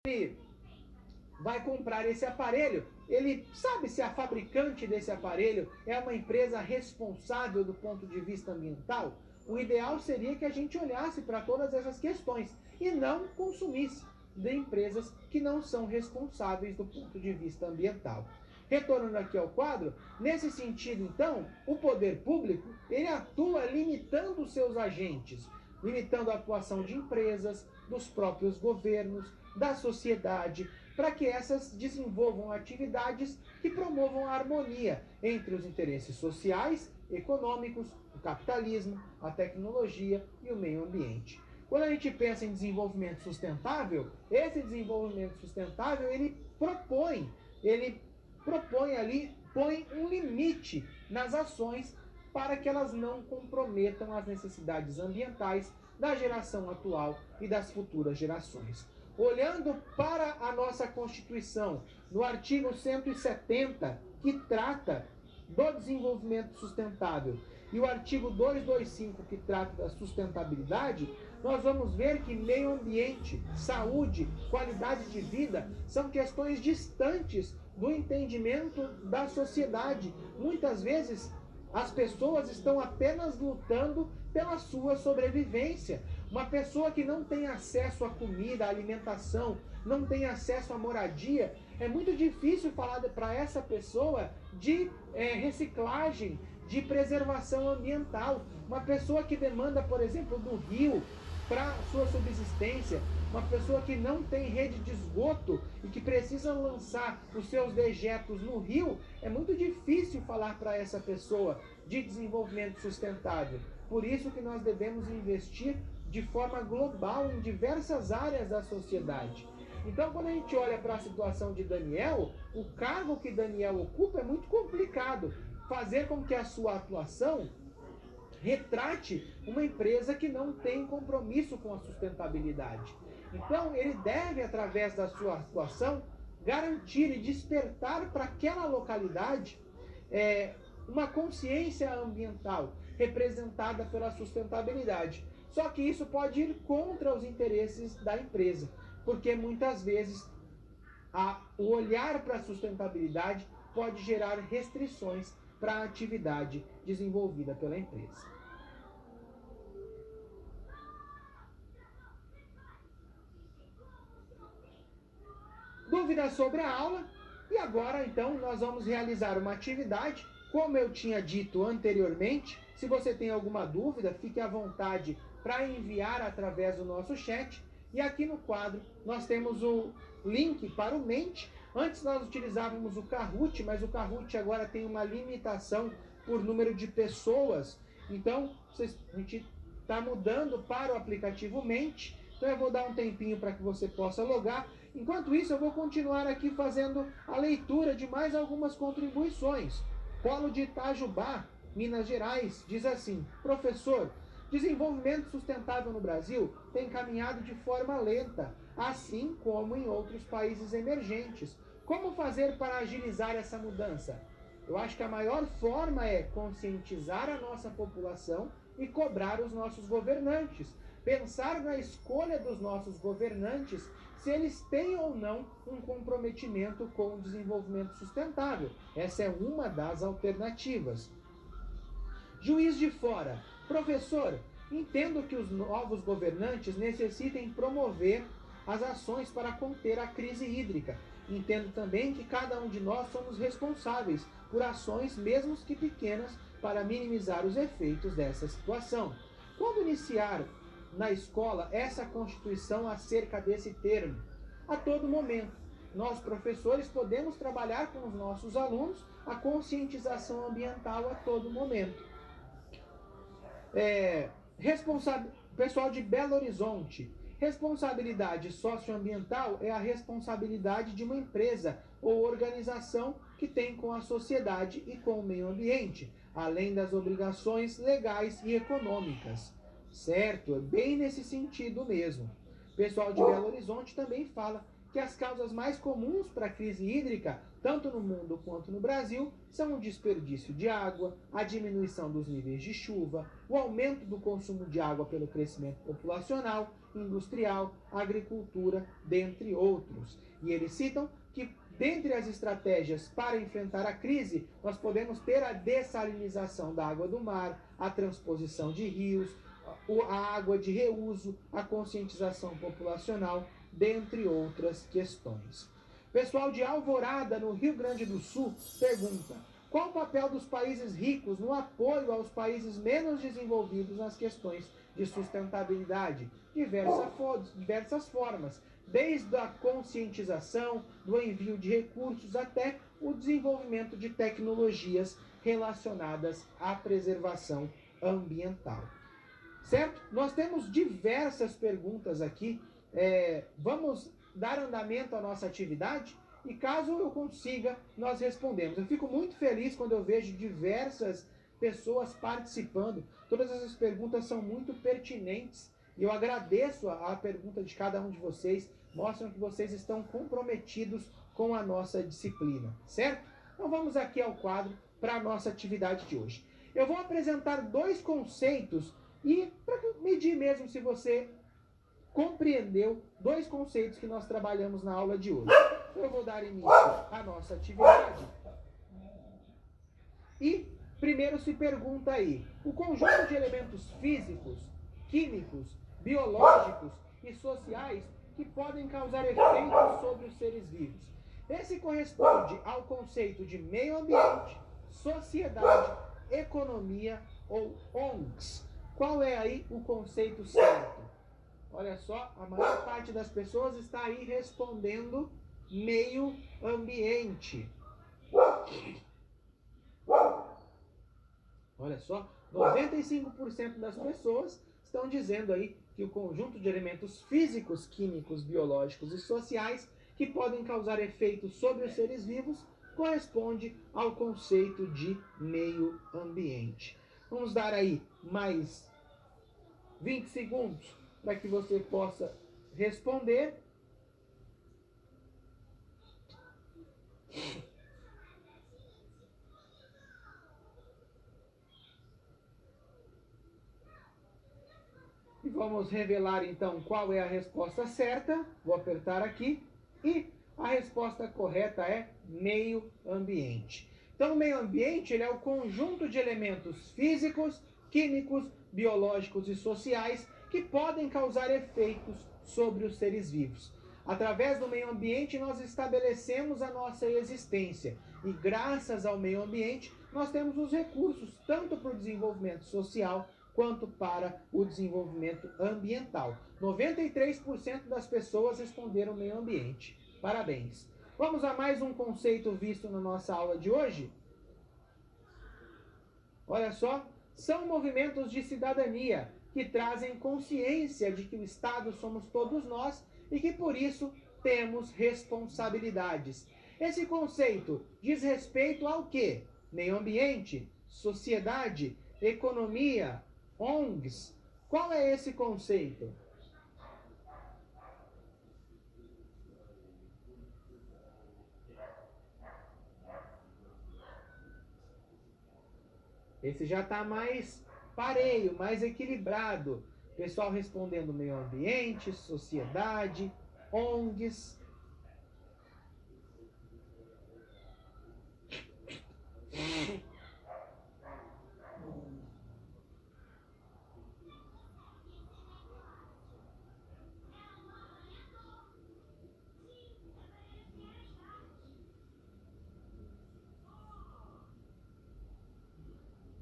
ele vai comprar esse aparelho, ele sabe se a fabricante desse aparelho é uma empresa responsável do ponto de vista ambiental? O ideal seria que a gente olhasse para todas essas questões e não consumisse de empresas que não são responsáveis do ponto de vista ambiental. Retornando aqui ao quadro, nesse sentido, então, o poder público, ele atua limitando os seus agentes, limitando a atuação de empresas, dos próprios governos, da sociedade, para que essas desenvolvam atividades que promovam a harmonia entre os interesses sociais, econômicos, o capitalismo, a tecnologia e o meio ambiente. Quando a gente pensa em desenvolvimento sustentável, esse desenvolvimento sustentável ele propõe ali, põe um limite nas ações para que elas não comprometam as necessidades ambientais da geração atual e das futuras gerações. Olhando para a nossa Constituição, no artigo 170, que trata do desenvolvimento sustentável, e o artigo 225, que trata da sustentabilidade, nós vamos ver que meio ambiente, saúde, qualidade de vida são questões distantes do entendimento da sociedade. Muitas vezes as pessoas estão apenas lutando pela sua sobrevivência. Uma pessoa que não tem acesso à comida, à alimentação, não tem acesso à moradia, é muito difícil falar para essa pessoa de reciclagem, de preservação ambiental. Uma pessoa que demanda, por exemplo, do rio para sua subsistência, uma pessoa que não tem rede de esgoto e que precisa lançar os seus dejetos no rio, é muito difícil falar para essa pessoa de desenvolvimento sustentável. Por isso que nós devemos investir de forma global em diversas áreas da sociedade. Então, quando a gente olha para a situação de Daniel, o cargo que Daniel ocupa é muito complicado. Fazer com que a sua atuação retrate uma empresa que não tem compromisso com a sustentabilidade. Então, ele deve, através da sua atuação, garantir e despertar para aquela localidade uma consciência ambiental representada pela sustentabilidade. Só que isso pode ir contra os interesses da empresa, porque muitas vezes o olhar para a sustentabilidade pode gerar restrições para a atividade desenvolvida pela empresa. Dúvidas sobre a aula? E agora, então, nós vamos realizar uma atividade. Como eu tinha dito anteriormente, se você tem alguma dúvida, fique à vontade para enviar através do nosso chat. E aqui no quadro nós temos o link para o Mente. Antes nós utilizávamos o Kahoot, mas o Kahoot agora tem uma limitação por número de pessoas. Então, a gente está mudando para o aplicativo Mente. Então eu vou dar um tempinho para que você possa logar. Enquanto isso, eu vou continuar aqui fazendo a leitura de mais algumas contribuições. Polo de Itajubá, Minas Gerais, diz assim: professor, desenvolvimento sustentável no Brasil tem caminhado de forma lenta, assim como em outros países emergentes. Como fazer para agilizar essa mudança? Eu acho que a maior forma é conscientizar a nossa população e cobrar os nossos governantes. Pensar na escolha dos nossos governantes, se eles têm ou não um comprometimento com o desenvolvimento sustentável. Essa é uma das alternativas. Juiz de Fora. Professor, entendo que os novos governantes necessitem promover as ações para conter a crise hídrica. Entendo também que cada um de nós somos responsáveis por ações, mesmo que pequenas, para minimizar os efeitos dessa situação. Quando iniciar na escola essa constituição acerca desse termo? A todo momento. Nós, professores, podemos trabalhar com os nossos alunos a conscientização ambiental a todo momento. Pessoal de Belo Horizonte. Responsabilidade socioambiental é a responsabilidade de uma empresa ou organização que tem com a sociedade e com o meio ambiente, além das obrigações legais e econômicas. Certo? É bem nesse sentido mesmo. O pessoal de Belo Horizonte também fala que as causas mais comuns para a crise hídrica, tanto no mundo quanto no Brasil, são o desperdício de água, a diminuição dos níveis de chuva, o aumento do consumo de água pelo crescimento populacional industrial, agricultura, dentre outros. E eles citam que, dentre as estratégias para enfrentar a crise, nós podemos ter a dessalinização da água do mar, a transposição de rios, a água de reuso, a conscientização populacional, dentre outras questões. Pessoal de Alvorada, no Rio Grande do Sul, pergunta: qual o papel dos países ricos no apoio aos países menos desenvolvidos nas questões de sustentabilidade? Diversas formas, desde a conscientização, do envio de recursos, até o desenvolvimento de tecnologias relacionadas à preservação ambiental. Certo? Nós temos diversas perguntas aqui. Vamos dar andamento à nossa atividade? E caso eu consiga, nós respondemos. Eu fico muito feliz quando eu vejo diversas pessoas participando. Todas essas perguntas são muito pertinentes. E eu agradeço a pergunta de cada um de vocês. Mostram que vocês estão comprometidos com a nossa disciplina, certo? Então vamos aqui ao quadro para a nossa atividade de hoje. Eu vou apresentar 2 conceitos e para medir mesmo se você compreendeu 2 conceitos que nós trabalhamos na aula de hoje. Eu vou dar início à nossa atividade. E primeiro se pergunta aí: o conjunto de elementos físicos, químicos, biológicos e sociais que podem causar efeitos sobre os seres vivos. Esse corresponde ao conceito de meio ambiente, sociedade, economia ou ONGs. Qual é aí o conceito certo? Olha só, a maior parte das pessoas está aí respondendo meio ambiente. Olha só, 95% das pessoas estão dizendo aí que o conjunto de elementos físicos, químicos, biológicos e sociais que podem causar efeitos sobre os seres vivos corresponde ao conceito de meio ambiente. Vamos dar aí mais 20 segundos para que você possa responder. E vamos revelar então qual é a resposta certa. Vou apertar aqui. E a resposta correta é meio ambiente. Então, o meio ambiente ele é o conjunto de elementos físicos, químicos, biológicos e sociais que podem causar efeitos sobre os seres vivos. Através do meio ambiente, nós estabelecemos a nossa existência. E graças ao meio ambiente, nós temos os recursos tanto para o desenvolvimento social quanto para o desenvolvimento ambiental. 93% das pessoas responderam meio ambiente. Parabéns. Vamos a mais um conceito visto na nossa aula de hoje? Olha só, são movimentos de cidadania que trazem consciência de que o Estado somos todos nós e que por isso temos responsabilidades. Esse conceito diz respeito ao quê? Meio ambiente, sociedade, economia, ONGs. Qual é esse conceito? Esse já está mais pareio, mais equilibrado. Pessoal respondendo meio ambiente, sociedade, ONGs.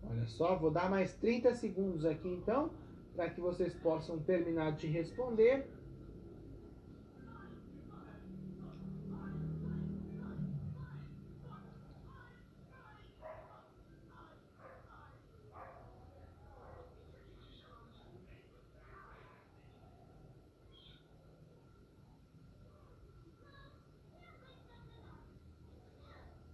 Olha só, vou dar mais 30 segundos aqui então, para que vocês possam terminar de responder.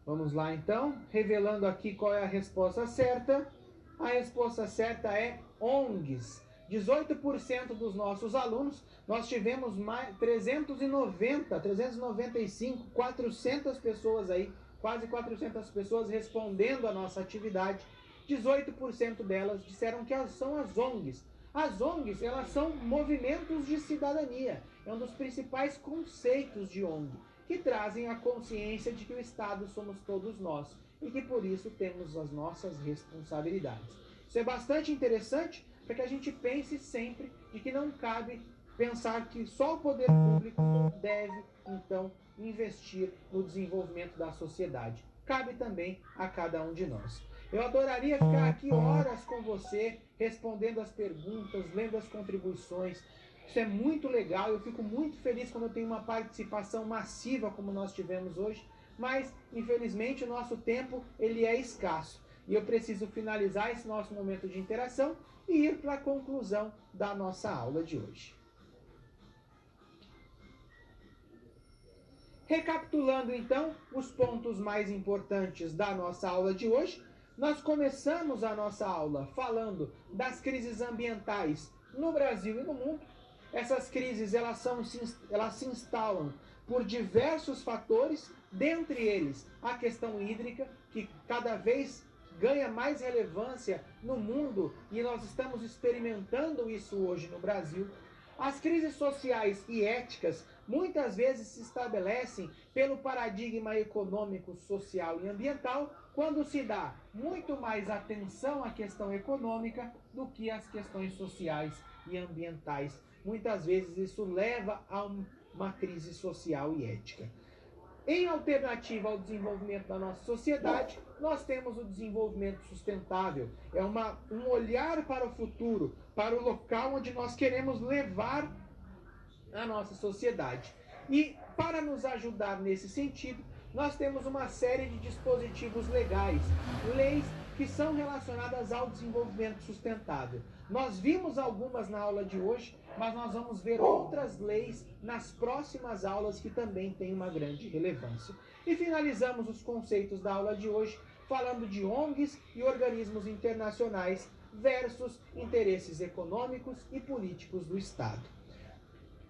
Vamos lá então, revelando aqui qual é a resposta certa. A resposta certa é ONGs. 18% dos nossos alunos, nós tivemos mais 395, 400 pessoas aí, quase 400 pessoas respondendo a nossa atividade. 18% delas disseram que são as ONGs. As ONGs, elas são movimentos de cidadania. É um dos principais conceitos de ONG, que trazem a consciência de que o Estado somos todos nós e que por isso temos as nossas responsabilidades. Isso é bastante interessante para que a gente pense sempre de que não cabe pensar que só o poder público deve, então, investir no desenvolvimento da sociedade. Cabe também a cada um de nós. Eu adoraria ficar aqui horas com você, respondendo as perguntas, lendo as contribuições. Isso é muito legal, eu fico muito feliz quando eu tenho uma participação massiva como nós tivemos hoje, mas infelizmente o nosso tempo ele é escasso. E eu preciso finalizar esse nosso momento de interação e ir para a conclusão da nossa aula de hoje. Recapitulando então os pontos mais importantes da nossa aula de hoje, nós começamos a nossa aula falando das crises ambientais no Brasil e no mundo. Essas crises elas se instalam por diversos fatores, dentre eles a questão hídrica, que cada vez ganha mais relevância no mundo e nós estamos experimentando isso hoje no Brasil. As crises sociais e éticas muitas vezes se estabelecem pelo paradigma econômico, social e ambiental, quando se dá muito mais atenção à questão econômica do que às questões sociais e ambientais. Muitas vezes isso leva a uma crise social e ética. Em alternativa ao desenvolvimento da nossa sociedade, nós temos o desenvolvimento sustentável. É um olhar para o futuro, para o local onde nós queremos levar a nossa sociedade. E para nos ajudar nesse sentido, nós temos uma série de dispositivos legais, leis que são relacionadas ao desenvolvimento sustentável. Nós vimos algumas na aula de hoje, mas nós vamos ver outras leis nas próximas aulas que também têm uma grande relevância. E finalizamos os conceitos da aula de hoje falando de ONGs e organismos internacionais versus interesses econômicos e políticos do Estado.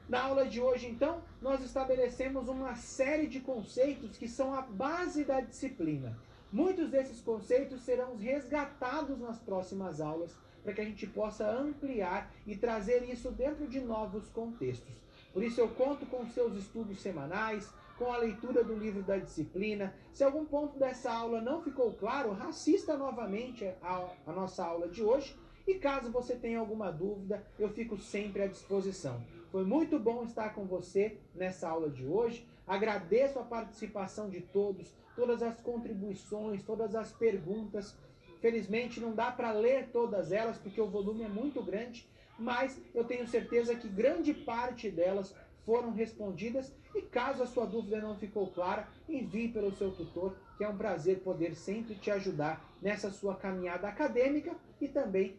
Na aula de hoje, então, nós estabelecemos uma série de conceitos que são a base da disciplina. Muitos desses conceitos serão resgatados nas próximas aulas para que a gente possa ampliar e trazer isso dentro de novos contextos. Por isso eu conto com seus estudos semanais, com a leitura do livro da disciplina. Se algum ponto dessa aula não ficou claro, assista novamente a nossa aula de hoje. E caso você tenha alguma dúvida, eu fico sempre à disposição. Foi muito bom estar com você nessa aula de hoje. Agradeço a participação de todos, todas as contribuições, todas as perguntas. Felizmente não dá para ler todas elas, porque o volume é muito grande, mas eu tenho certeza que grande parte delas foram respondidas. E caso a sua dúvida não ficou clara, envie pelo seu tutor, que é um prazer poder sempre te ajudar nessa sua caminhada acadêmica e também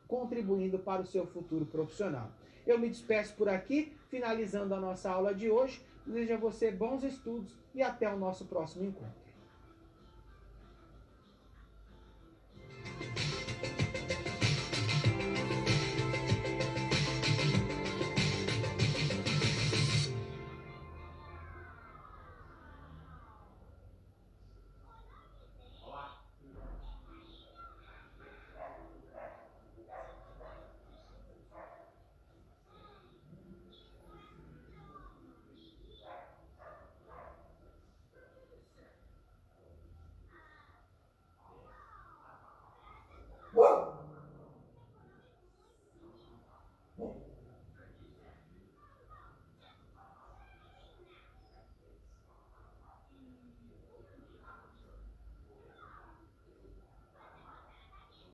contribuindo para o seu futuro profissional. Eu me despeço por aqui, finalizando a nossa aula de hoje. Desejo a você bons estudos e até o nosso próximo encontro.